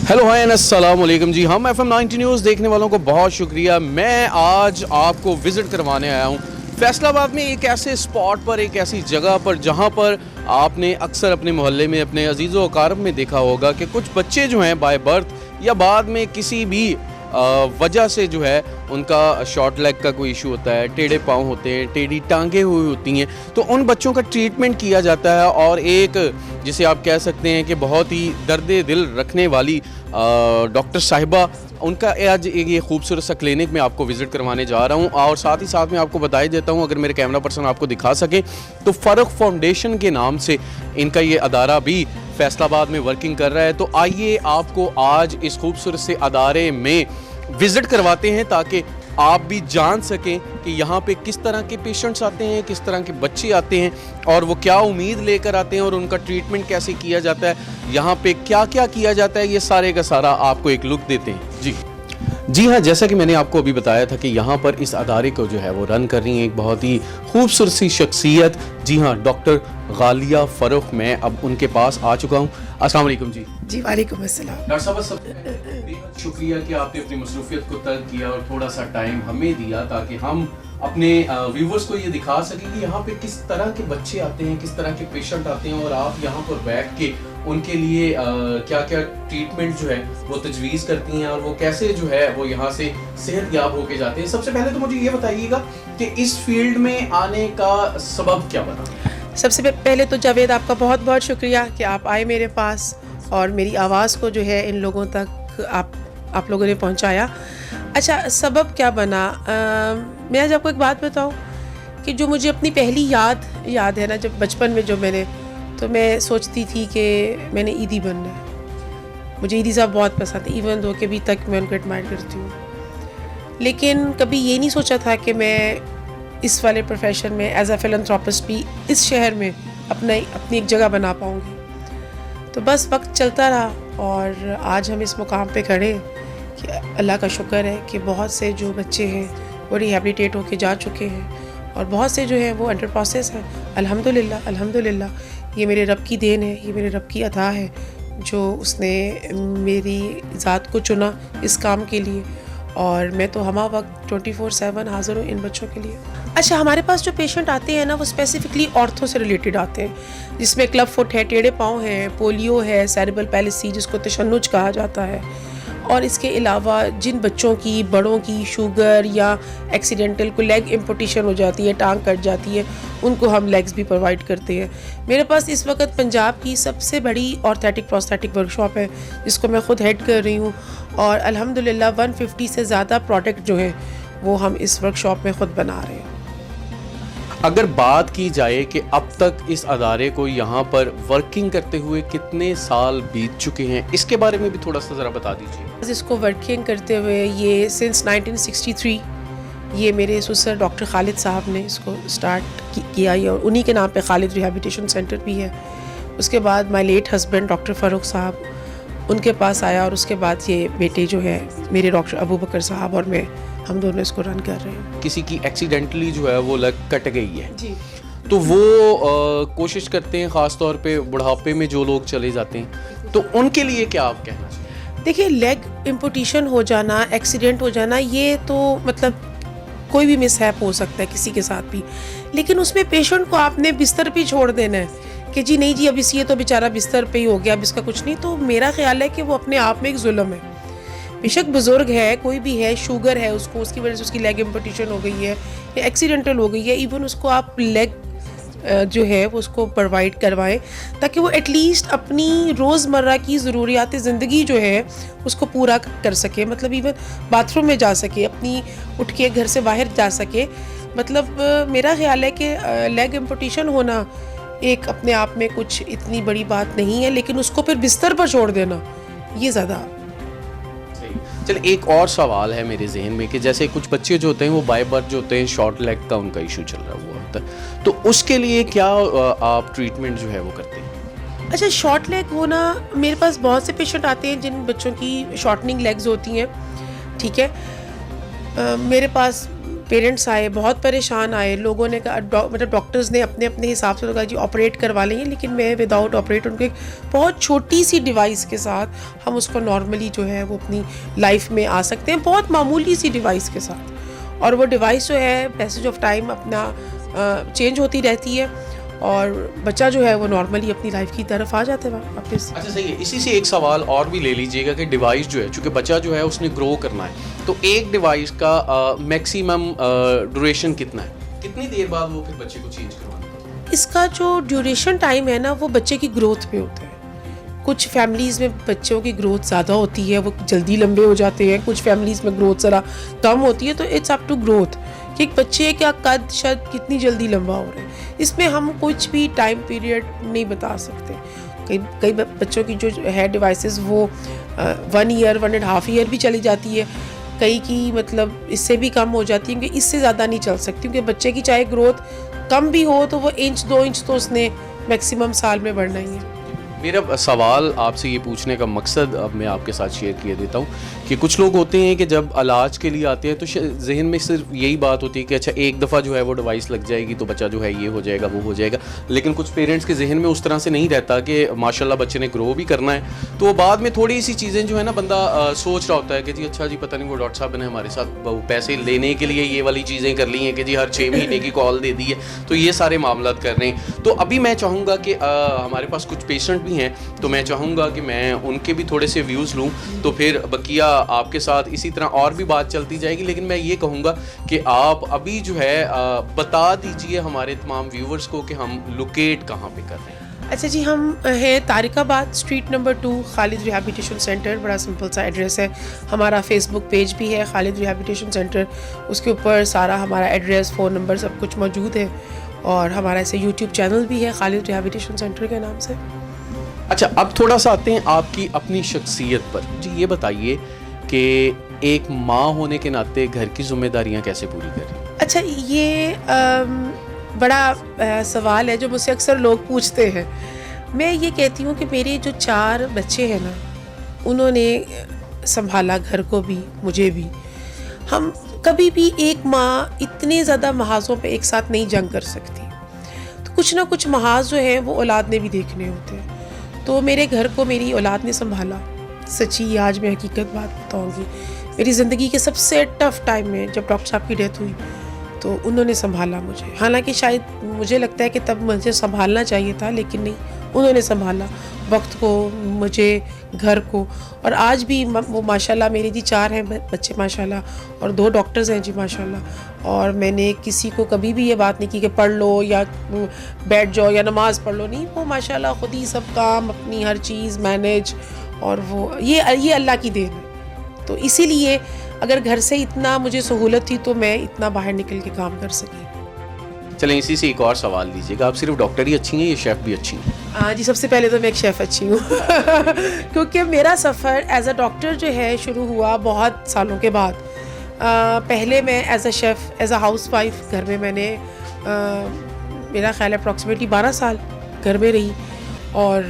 Hello hi अस्सलाम वालेकुम जी। हम FM 90 न्यूज़ देखने वालों को बहुत शुक्रिया। मैं आज आपको विज़िट करवाने आया हूँ फैसलाबाद में, एक ऐसे स्पॉट पर, एक ऐसी जगह पर जहाँ पर आपने अक्सर अपने मोहल्ले में, अपने अजीज़ों अकारब में देखा होगा कि कुछ बच्चे जो हैं बाय बर्थ या बाद में किसी भी वजह से जो है उनका शॉर्ट लेग का कोई इशू होता है, टेढ़े पाँव होते हैं, टेढ़ी टांगें हुई होती हैं, तो उन बच्चों का ट्रीटमेंट किया जाता है। और एक जिसे आप कह सकते हैं कि बहुत ही दर्द दिल रखने वाली डॉक्टर साहिबा, उनका आज एक ये खूबसूरत सा क्लिनिक में आपको विज़िट करवाने जा रहा हूँ। और साथ ही साथ में आपको बता ही देता हूँ, अगर मेरे कैमरा पर्सन आपको दिखा सके तो फ़र्क फाउंडेशन के नाम से इनका ये अदारा भी फैसलाबाद में वर्किंग कर रहा है। तो आइए आपको आज इस खूबसूरत से अदारे में विज़िट करवाते हैं ताकि आप भी जान सकें कि यहाँ पे किस तरह के पेशेंट्स आते हैं, किस तरह के बच्चे आते हैं और वो क्या उम्मीद लेकर आते हैं और उनका ट्रीटमेंट कैसे किया जाता है, यहाँ पे क्या क्या किया जाता है, ये सारे का सारा आपको एक लुक देते हैं। जी हाँ, जैसा कि मैंने आपको अभी बताया था कि यहाँ पर इस अदारे को जो है वो रन कर रही हैं एक बहुत ही खूबसूरत सी शख्सियत। जी हाँ, डॉक्टर गालिया फ़रूख। मैं अब उनके पास आ चुका हूँ। अस्सलाम वालेकुम जी। जी वालेकुम अस्सलाम। डॉक्टर साहब, सबसे बेहद शुक्रिया कि आपने अपनी मसरूफियत को तर्क किया और थोड़ा सा टाइम हमें दिया ताकि हम अपने व्यूवर्स को ये दिखा सकें कि यहाँ पे किस तरह के बच्चे आते हैं, किस तरह के पेशेंट आते हैं और आप यहाँ पर बैठ के उनके लिए क्या क्या ट्रीटमेंट जो है वो तजवीज़ करती हैं और वो कैसे जो है वो यहाँ से सेहतयाब होके जाते हैं। सबसे पहले तो मुझे ये बताइएगा कि इस फील्ड में आने का सबब क्या बना? सबसे पहले तो जावेद, आपका बहुत बहुत शुक्रिया कि आप आए मेरे पास और मेरी आवाज़ को जो है इन लोगों तक आप लोगों ने पहुंचाया। अच्छा, सबब क्या बना? मैं आज आपको एक बात बताऊं कि जो मुझे अपनी पहली याद है ना, जब बचपन में मैं सोचती थी कि मैंने ईदी बनना है। मुझे ईदी साहब बहुत पसंद है, इवन दो के अभी तक मैं उनको एडमायर करती हूँ। लेकिन कभी ये नहीं सोचा था कि मैं इस वाले प्रोफेशन में एज अ फिलैंथ्रोपिस्ट भी इस शहर में अपनी एक जगह बना पाऊँगी। तो बस वक्त चलता रहा और आज हम इस मुकाम पे खड़े कि अल्लाह का शुक्र है कि बहुत से जो बच्चे हैं वो रिहैबिलिटेट होके जा चुके हैं और बहुत से जो है वो अंडर प्रोसेस हैं। अल्हम्दुलिल्लाह, अल्हम्दुलिल्लाह, ये मेरे रब की देन है, ये मेरे रब की अता है जो उसने मेरी ज़ात को चुना इस काम के लिए। और मैं तो हमा वक्त 24/7 हाज़िर हूँ इन बच्चों के लिए। अच्छा, हमारे पास जो पेशेंट आते हैं ना, वो स्पेसिफिकली ऑर्थो से रिलेटेड आते हैं, जिसमें क्लब फुट है, टेढ़े पाँव हैं, पोलियो है, सेरेब्रल पैलिसी जिसको तशन्नुज कहा जाता है। और इसके अलावा जिन बच्चों की, बड़ों की शुगर या एक्सीडेंटल को लेग एम्पुटेशन हो जाती है, टांग कट जाती है, उनको हम लेग्स भी प्रोवाइड करते हैं। मेरे पास इस वक्त पंजाब की सबसे बड़ी ऑर्थेटिक प्रोस्थेटिक वर्कशॉप है जिसको मैं ख़ुद हेड कर रही हूँ और अल्हम्दुलिल्लाह 150 से ज़्यादा प्रोडक्ट जो हैं वो हम इस वर्कशॉप में ख़ुद बना रहे हैं। अगर बात की जाए कि अब तक इस अदारे को यहाँ पर वर्किंग करते हुए कितने साल बीत चुके हैं, इसके बारे में भी थोड़ा सा ज़रा बता दीजिए। इसको वर्किंग करते हुए ये सिंस 1963 ये मेरे ससुर डॉक्टर खालिद साहब ने इसको स्टार्ट किया और उन्हीं के नाम पे खालिद रिहैबिलिटेशन सेंटर भी है। उसके बाद my late husband doctor Farukh साहब, उनके पास आया और उसके बाद ये बेटे जो है मेरे डॉक्टर अबू बकर साहब और मैं, हम दोनों इसको रन कर रहे हैं। किसी की एक्सीडेंटली जो है वो लग कट गई है जी, तो वो कोशिश करते हैं, ख़ास तौर पे बुढ़ापे में जो लोग चले जाते हैं, तो उनके लिए क्या आप कहना चाहिए? देखिए, लेग एम्पुटेशन हो जाना, एक्सीडेंट हो जाना, ये तो मतलब कोई भी मिसहैप हो सकता है किसी के साथ भी, लेकिन उसमें पेशेंट को आपने बिस्तर पे छोड़ देना है कि जी नहीं जी अब ये तो बेचारा बिस्तर पे ही हो गया, अब इसका कुछ नहीं। तो मेरा ख्याल है कि वो अपने आप में एक जुल्म है। बेशक बुजुर्ग है, कोई भी है, शुगर है उसको, उसकी वजह से उसकी लेग एम्पुटेशन हो गई है या एक्सीडेंटल हो गई है, इवन उसको आप लेग जो है वो उसको प्रोवाइड करवाएं ताकि वो एटलीस्ट अपनी रोज़मर्रा की ज़रूरियात ज़िंदगी जो है उसको पूरा कर सके। मतलब इवन बाथरूम में जा सके, अपनी उठ के घर से बाहर जा सके। मतलब मेरा ख्याल है कि लेग एम्पुटेशन होना एक अपने आप में कुछ इतनी बड़ी बात नहीं है, लेकिन उसको फिर बिस्तर पर छोड़ देना ये ज़्यादा। चलिए, एक और सवाल है मेरे जहन में कि जैसे कुछ बच्चे जो होते हैं वो बाय बर्थ जो होते हैं शॉर्ट लेग का उनका इशू चल रहा हुआ होता है, तो उसके लिए क्या आप ट्रीटमेंट जो है वो करते हैं? अच्छा, शॉर्ट लेग होना, मेरे पास बहुत से पेशेंट आते हैं जिन बच्चों की शॉर्टनिंग लेग्स होती हैं, ठीक है। मेरे पास पेरेंट्स आए, बहुत परेशान आए, लोगों ने कहा मतलब डॉक्टर्स ने अपने अपने हिसाब से तो कहा जी ऑपरेट करवा लेंगे, लेकिन मैं विदाउट ऑपरेट उनको एक बहुत छोटी सी डिवाइस के साथ हम उसको नॉर्मली जो है वो अपनी लाइफ में आ सकते हैं, बहुत मामूली सी डिवाइस के साथ। और वो डिवाइस जो है पैसेज ऑफ टाइम अपना चेंज होती रहती है और बच्चा जो है वो नॉर्मली अपनी लाइफ की तरफ आ जाता है वापस। अच्छा सही है, इसी से एक सवाल और भी ले लीजिएगा कि डिवाइस जो है, चूँकि बच्चा जो है उसने ग्रो करना है, तो एक डिवाइस का मैक्सिमम ड्यूरेशन कितना है, कितनी देर बाद वो फिर बच्चे को चेंज करवाना है? इसका जो ड्यूरेशन टाइम है ना वो बच्चे की ग्रोथ पे होता है। कुछ फैमिलीज़ में बच्चों की ग्रोथ ज़्यादा होती है, वो जल्दी लंबे हो जाते हैं, कुछ फैमिलीज़ में ग्रोथ ज़रा कम होती है, तो इट्स अप टू ग्रोथ कि एक बच्चे का कद शायद कितनी जल्दी लंबा हो रहा है, इसमें हम कुछ भी टाइम पीरियड नहीं बता सकते। कई बच्चों की जो है डिवाइसेस वो 1 ईयर 1.5 ईयर भी चली जाती है, कई की मतलब इससे भी कम हो जाती है, क्योंकि इससे ज़्यादा नहीं चल सकती, क्योंकि बच्चे की चाहे ग्रोथ कम भी हो तो वो 1-2 इंच तो उसने मैक्सिमम साल में बढ़ना ही है। मेरा सवाल आपसे ये पूछने का मकसद अब मैं आपके साथ शेयर किए देता हूँ कि कुछ लोग होते हैं कि जब इलाज के लिए आते हैं तो जहन में सिर्फ यही बात होती है कि अच्छा एक दफ़ा जो है वो डिवाइस लग जाएगी तो बच्चा जो है ये हो जाएगा वो हो जाएगा, लेकिन कुछ पेरेंट्स के जहन में उस तरह से नहीं रहता कि माशाल्लाह बच्चे ने ग्रो भी करना है, तो बाद में थोड़ी सी चीज़ें जो है ना बंदा सोच रहा होता है कि जी अच्छा जी पता नहीं वो डॉक्टर साहब ने हमारे साथ पैसे लेने के लिए ये वाली चीज़ें कर ली हैं कि जी हर 6 महीने की कॉल दे दी है, तो ये सारे मामला कर रहे हैं। तो अभी मैं चाहूँगा कि हमारे पास कुछ पेशेंट भी हैं, तो मैं चाहूँगा कि मैं उनके भी थोड़े से व्यूज़ लूँ, तो फिर बकिया आपके साथ इसी तरह और भी बात चलती जाएगी, लेकिन मैं ये कहूँगा कि आप अभी जो है बता दीजिए हमारे तमाम व्यूवर्स को कि हम लोकेट कहाँ पे कर रहे हैं। अच्छा जी, हम हैं Tarikabad street number 2, Khalid rehabilitation centre. बड़ा सिंपल सा एड्रेस है। हमारा फेसबुक पेज भी है खालिद रिहैबिलिटेशन सेंटर, उसके ऊपर सारा हमारा एड्रेस, फ़ोन नंबर सब कुछ मौजूद है, और हमारा ऐसे यूट्यूब चैनल भी है खालिद रिहैबिलिटेशन सेंटर के नाम से। अच्छा, अब थोड़ा सा आते हैं आपकी अपनी शख्सियत पर। जी ये बताइए कि एक माँ होने के नाते घर की जिम्मेदारियाँ कैसे पूरी करें? अच्छा, ये बड़ा सवाल है जो मुझसे अक्सर लोग पूछते हैं। मैं ये कहती हूँ कि मेरे जो 4 बच्चे हैं ना, उन्होंने संभाला घर को भी, मुझे भी। हम कभी भी एक माँ इतने ज़्यादा महाज़ों पे एक साथ नहीं जंग कर सकती, तो कुछ ना कुछ महाज़ जो हैं वो औलाद ने भी देखने होते हैं। तो मेरे घर को मेरी औलाद ने संभाला। सच्ची आज मैं हकीकत बात बताऊंगी, मेरी ज़िंदगी के सबसे टफ़ टाइम में जब डॉक्टर साहब की डेथ हुई तो उन्होंने संभाला मुझे। हालांकि शायद मुझे लगता है कि तब मुझे संभालना चाहिए था, लेकिन नहीं, उन्होंने संभाला वक्त को, मुझे, घर को। और आज भी वो माशाल्लाह मेरे जी 4 हैं बच्चे माशाल्लाह, और 2 डॉक्टर्स हैं जी माशाल्लाह। और मैंने किसी को कभी भी ये बात नहीं की कि पढ़ लो या बैठ जाओ या नमाज़ पढ़ लो, नहीं, वो माशाल्लाह ख़ुद ही सब काम अपनी हर चीज़ मैनेज, और वो ये अल्लाह की देन है। तो इसीलिए अगर घर से इतना मुझे सहूलत थी तो मैं इतना बाहर निकल के काम कर सकी। चलें, इसी से एक और सवाल लीजिएगा, आप सिर्फ डॉक्टर ही अच्छी हैं या शेफ़ भी अच्छी हैं? हाँ जी, सबसे पहले तो मैं एक शेफ़ अच्छी हूँ क्योंकि मेरा सफ़र एज़ अ डॉक्टर जो है शुरू हुआ बहुत सालों के बाद। पहले मैं as a chef, as a house wife घर में मैंने मेरा ख्याल है अप्रॉक्सीमेटली 12 साल घर में रही, और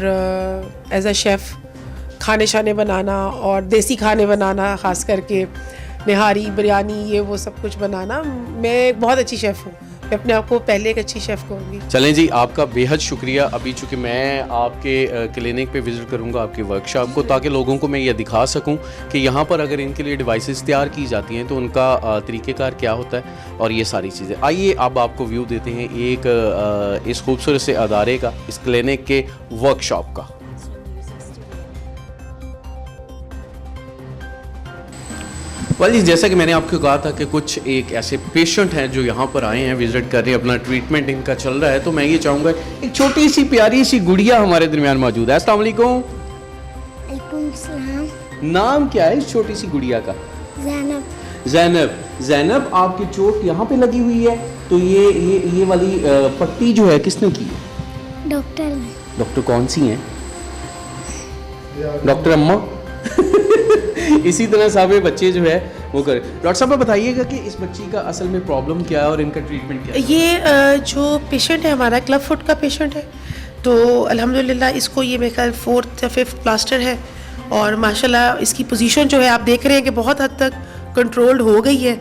एज़ अ शेफ़ खाने शाने बनाना और देसी खाने बनाना, ख़ास करके निहारी, बिरयानी, ये वो सब कुछ बनाना, मैं एक बहुत अच्छी शेफ़ हूँ। मैं अपने आप को पहले एक अच्छी शेफ़ कहूँगी। चलें जी, आपका बेहद शुक्रिया। अभी चूँकि मैं आपके क्लिनिक पे विज़िट करूँगा, आपके वर्कशॉप को, ताकि लोगों को मैं ये दिखा सकूँ कि यहाँ पर अगर इनके लिए डिवाइसेस तैयार की जाती हैं तो उनका तरीक़ेकार क्या होता है और ये सारी चीज़ें। आइए अब आपको व्यू देते हैं एक इस खूबसूरत से अदारे का, इस क्लिनिक के वर्कशॉप का। जी, जैसा कि मैंने आपको कहा था कि कुछ एक ऐसे पेशेंट हैं जो यहाँ पर आए हैं, विजिट कर रहे हैं, अपना ट्रीटमेंट इनका चल रहा है, तो मैं ये चाहूँगा एक छोटी सी प्यारी सी गुड़िया हमारे दरमियान मौजूद है। अस्सलाम वालेकुम। वालेकुम सलाम। नाम क्या है इस छोटी सी गुड़िया का? ज़ैनब। ज़ैनब, आपकी चोट यहाँ पे लगी हुई है, तो ये वाली पट्टी जो है किसने की है? डॉक्टर ने। डॉक्टर कौन सी हैं? डॉक्टर अम्मा इसी तरह सारे बच्चे जो है वो करें। डॉक्टर साहब बताइएगा कि इस बच्ची का असल में प्रॉब्लम क्या है और इनका ट्रीटमेंट क्या है? ये जो पेशेंट है हमारा क्लब फुट का पेशेंट है, तो अल्हम्दुलिल्लाह इसको ये मेरे ख्याल 4th या 5th प्लास्टर है, और माशाल्लाह इसकी पोजीशन जो है आप देख रहे हैं कि बहुत हद तक कंट्रोल्ड हो गई है,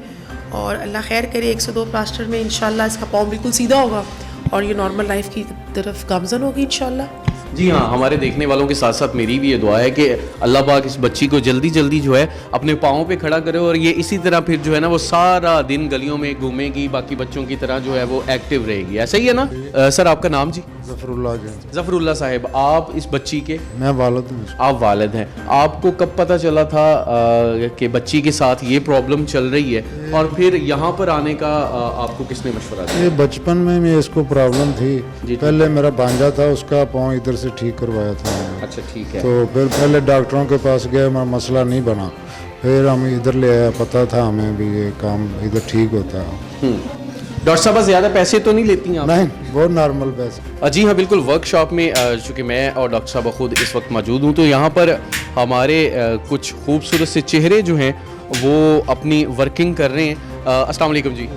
और अल्लाह खैर करे 102 प्लास्टर में इंशाल्लाह इसका पाँव बिल्कुल सीधा होगा और ये नॉर्मल लाइफ की तरफ गामजन होगी इंशाल्लाह। जी हाँ, हमारे देखने वालों के साथ साथ मेरी भी ये दुआ है कि अल्लाह पाक इस बच्ची को जल्दी जल्दी जो है अपने पाँव पे खड़ा करे और ये इसी तरह फिर जो है ना वो सारा दिन गलियों में घूमेगी, बाकी बच्चों की तरह जो है वो एक्टिव रहेगी। ऐसा ही है ना? सर आपका नाम जी? ज़फ़रुल्लाह जी। ज़फ़रुल्लाह साहिब, आप इस बच्ची के? मैं वालिद हूँ। आप वालिद हैं। आपको कब पता चला था कि बच्ची के साथ ये प्रॉब्लम चल रही है और फिर यहाँ पर आने का आपको किसने मशवरा दिया? ये बचपन में भी इसको प्रॉब्लम थी। पहले मेरा भांजा था, उसका पाँव इधर से ठीक करवाया था मैंने। अच्छा, ठीक है। तो फिर पहले डॉक्टरों के पास गए, मसला नहीं बना, फिर हम इधर ले आया, पता था हमें भी ये काम इधर ठीक होता है। डॉक्टर साहब ज़्यादा पैसे तो नहीं लेती हैं आप? नहीं, बहुत नॉर्मल पैसे। जी हाँ, बिल्कुल। वर्कशॉप में चूँकि मैं और डॉक्टर साहब खुद इस वक्त मौजूद हूँ, तो यहाँ पर हमारे कुछ खूबसूरत से चेहरे जो हैं वो अपनी वर्किंग कर रहे हैं। अस्सलाम वालेकुम जी।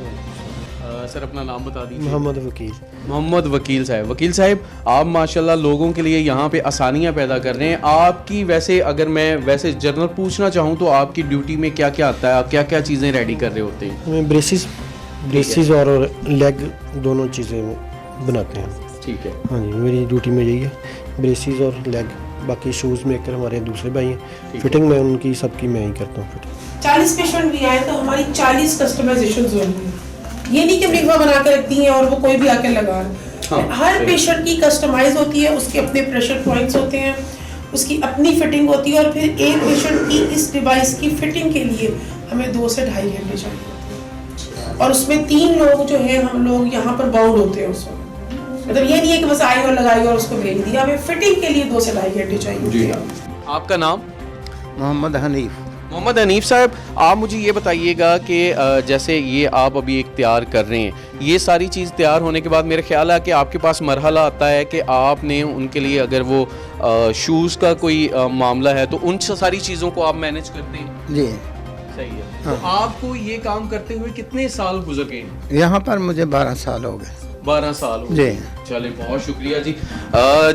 सर अपना नाम बता दीजिए। मोहम्मद वकील। मोहम्मद वकील साहब। वकील साहब, आप माशाल्लाह लोगों के लिए यहाँ पे आसानियाँ पैदा कर रहे हैं। आपकी वैसे अगर मैं वैसे जनरल पूछना चाहूँ तो आपकी ड्यूटी में क्या क्या आता है? आप क्या क्या चीज़ें रेडी कर रहे होते हैं? हमें ब्रेसिस और लेग दोनों चीज़ें बनाते हैं। ठीक है। हाँ जी, मेरी ड्यूटी में यही है, ब्रेसिस और लेग। बाकी शूज़ मेकर हमारे दूसरे भाई हैं, फिटिंग में उनकी सबकी मैं ही करता हूँ फिटिंग। 40 पेशेंट भी आए तो हमारी 40 कस्टमाइजेशन होंगी। ये नहीं कि लिखवा बना के रखती हैं और वो कोई भी आके लगा रहा है। हर पेशेंट की कस्टमाइज होती है, उसके अपने प्रेशर पॉइंट्स होते हैं, उसकी अपनी फिटिंग होती है और फिर एक पेशेंट की इस डिवाइस की फिटिंग के लिए हमें 2 से 2.5 घंटे चाहिए होते हैं और उसमें 3 लोग जो है हम लोग यहाँ पर बाउंड होते हैं उसमें। मतलब ये नहीं है कि बस आई और लगाई और उसको भेज दिया, हमें फिटिंग के लिए 2 से 2.5 घंटे चाहिए होते हैं। आपका नाम? मोहम्मद हनीफ। मोहम्मद हनीफ साहब, आप मुझे ये बताइएगा कि जैसे ये आप अभी एक तैयार कर रहे हैं, ये सारी चीज़ तैयार होने के बाद मेरा ख्याल है कि आपके पास मरहला आता है कि आपने उनके लिए अगर वो शूज़ का कोई मामला है तो उन सारी चीज़ों को आप मैनेज करते हैं? जी सही है। तो आपको ये काम करते हुए कितने साल गुजर गए? यहाँ पर मुझे 12 साल हो गए। 12 साल हो जी। चले, बहुत शुक्रिया जी।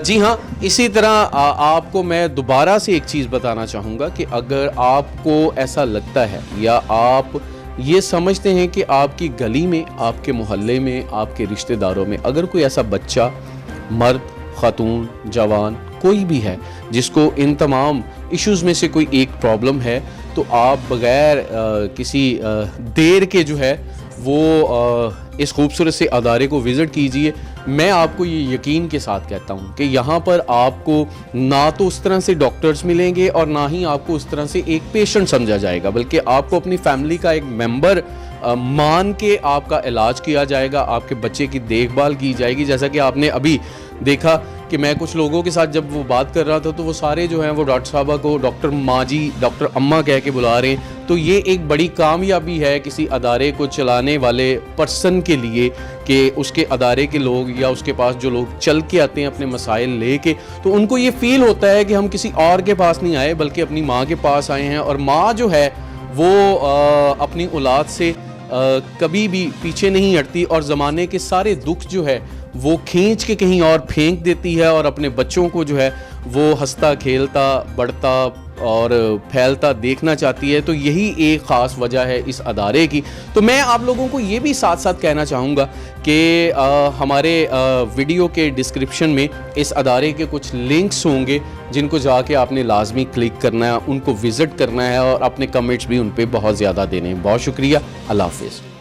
जी हाँ, इसी तरह आपको मैं दोबारा से एक चीज़ बताना चाहूँगा कि अगर आपको ऐसा लगता है या आप ये समझते हैं कि आपकी गली में, आपके मोहल्ले में, आपके रिश्तेदारों में अगर कोई ऐसा बच्चा, मर्द, खातून, जवान कोई भी है जिसको इन तमाम इश्यूज़ में से कोई एक प्रॉब्लम है, तो आप बग़ैर किसी देर के जो है वो इस खूबसूरत से अदारे को विज़िट कीजिए। मैं आपको ये यकीन के साथ कहता हूँ कि यहाँ पर आपको ना तो उस तरह से डॉक्टर्स मिलेंगे और ना ही आपको उस तरह से एक पेशेंट समझा जाएगा, बल्कि आपको अपनी फैमिली का एक मेंबर मान के आपका इलाज किया जाएगा, आपके बच्चे की देखभाल की जाएगी। जैसा कि आपने अभी देखा कि मैं कुछ लोगों के साथ जब वो बात कर रहा था तो वो सारे जो हैं वो डॉक्टर साहबा को डॉक्टर माजी, डॉक्टर अम्मा कह के बुला रहे हैं। तो ये एक बड़ी कामयाबी है किसी अदारे को चलाने वाले पर्सन के लिए कि उसके अदारे के लोग या उसके पास जो लोग चल के आते हैं अपने मसाइल लेके, तो उनको ये फ़ील होता है कि हम किसी और के पास नहीं आए बल्कि अपनी माँ के पास आए हैं। और माँ जो है वो अपनी औलाद से कभी भी पीछे नहीं हटती और ज़माने के सारे दुख जो है वो खींच के कहीं और फेंक देती है और अपने बच्चों को जो है वो हंसता खेलता बढ़ता और फैलता देखना चाहती है। तो यही एक ख़ास वजह है इस अदारे की। तो मैं आप लोगों को ये भी साथ साथ कहना चाहूँगा कि हमारे वीडियो के डिस्क्रिप्शन में इस अदारे के कुछ लिंक्स होंगे जिनको जाके आपने लाजमी क्लिक करना है, उनको विज़िट करना है और अपने कमेंट्स भी उन पर बहुत ज़्यादा देने हैं। बहुत शुक्रिया। अल्लाह हाफ़िज़।